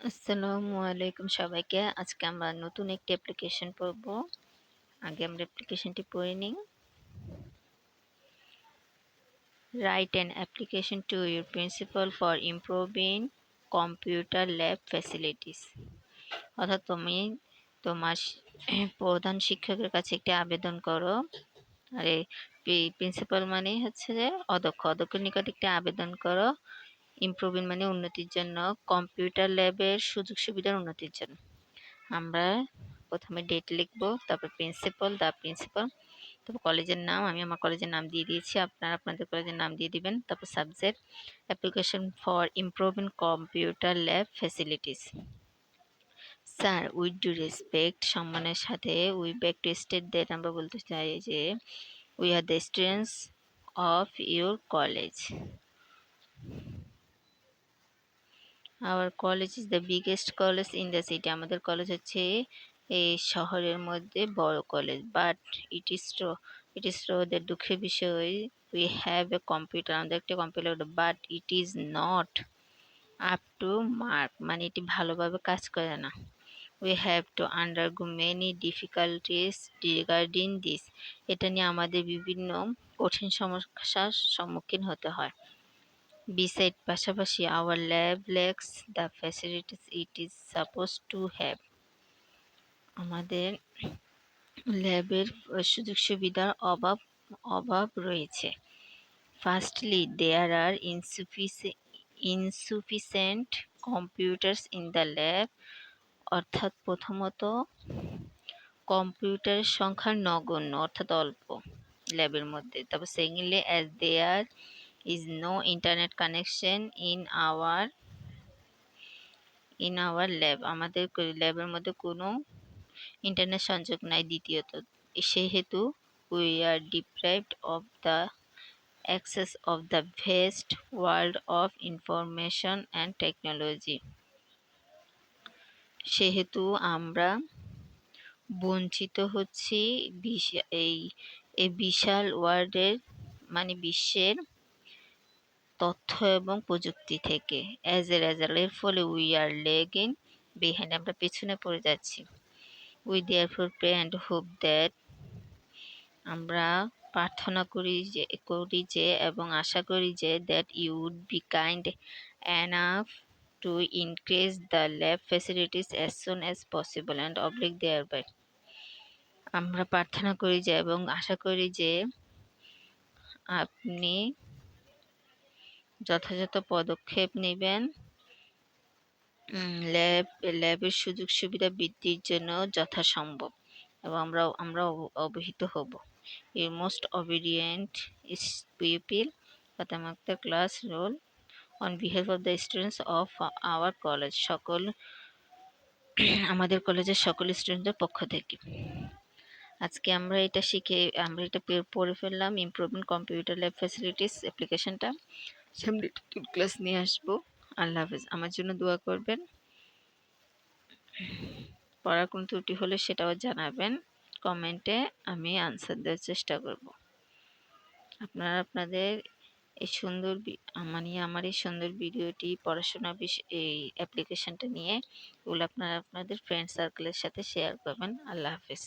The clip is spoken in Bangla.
আসসালামু আলাইকুম সবাইকে। আজকে আমরা নতুন একটি অ্যাপ্লিকেশন পড়ব। আগে আমরা অ্যাপ্লিকেশনটি পড়ে নিই। Write an application to your principal for improving computer lab facilities. অর্থাৎ তুমি তোমার প্রধান শিক্ষকের কাছে একটি আবেদন করো। আরে প্রিন্সিপাল মানে হচ্ছে যে অধ্যক্ষের নিকট একটি আবেদন করো। ইমপ্রুভিং মানে উন্নতির জন্য, কম্পিউটার ল্যাবের সুযোগ সুবিধার উন্নতির জন্য। আমরা প্রথমে ডেট লিখবো, তারপর দ্য প্রিন্সিপাল, তারপর কলেজের নাম। আমি আমার কলেজের নাম দিয়ে দিয়েছি, আপনারা আপনাদের কলেজের নাম দিয়ে দিবেন। তারপর subject application for improving computer lab facilities. Sir, with do respect, সম্মানের সাথে, we back to state that, আমরা বলতে চাই যে we are the students of your college. Our college is the biggest college in the city. আমাদের কলেজ হচ্ছে এই শহরের মধ্যে বড় college. But it is true দুঃখের বিষয়, উই হ্যাভ এ কম্পিউটার, আমাদের একটা computer, but it is not up to mark, মানে এটি ভালোভাবে কাজ করে না। We have to undergo many difficulties regarding this, এটা নিয়ে আমাদের বিভিন্ন কঠিন সমস্যার সম্মুখীন হতে হয়। Beside পাশাপাশি, our lab lacks the facilities it is supposed to have. আমাদের ল্যাবের সুযোগ সুবিধার অভাব রয়েছে। Firstly, there are insufficient computers in the lab. অর্থাৎ প্রথমত কম্পিউটারের সংখ্যা নগণ্য, অর্থাৎ অল্প ল্যাবের মধ্যে। তারপর secondly, as there is no internet connection in our lab, আমাদের ল্যাবের মধ্যে কোনো ইন্টারনেট সংযোগ নাই। দ্বিতীয়ত, সেহেতু we are deprived of the access of the vast world of information and technology. সেহেতু আমরা বঞ্চিত হচ্ছি এই বিশাল ওয়ার্ল্ডের, মানে বিশ্বের তথ্য এবং প্রযুক্তি থেকে। অ্যাজ এ রেজাল্ট, এর ফলে উই আর লেগিং বিহাইন্ড, আমরা পেছনে পড়ে যাচ্ছি। We therefore pray and hope that, আমরা প্রার্থনা করি যে এবং আশা করি যে that you would be kind enough to increase the lab facilities as soon as possible and oblige thereby, আমরা প্রার্থনা করি যে এবং আশা করি যে আপনি যথাযথ পদক্ষেপ নেবেন ল্যাবের সুযোগ সুবিধা বৃদ্ধির জন্য যথাসম্ভব, এবং আমরা অবহিত হব। এর most obedient pupil Fatema Akter, class roll on behalf of the students of our college, আমাদের কলেজের সকল স্টুডেন্টদের পক্ষ থেকে। আজকে আমরা এটা পড়ে ফেললাম, ইমপ্রুভিং কম্পিউটার ল্যাব ফ্যাসিলিটিস অ্যাপ্লিকেশনটা। সামনে ক্লাস নিয়ে আসবো। আল্লাহ হাফেজ। আমার জন্য দোয়া করবেন। পড়ার কোনো ত্রুটি হলে সেটাও জানাবেন কমেন্টে, আমি আনসার দেওয়ার চেষ্টা করব। আপনারা আপনাদের এই সুন্দর আমার এই সুন্দর ভিডিওটি পড়াশোনা এই অ্যাপ্লিকেশনটা নিয়ে এগুলো আপনারা আপনাদের ফ্রেন্ড সার্কেলের সাথে শেয়ার করবেন। আল্লাহ হাফেজ।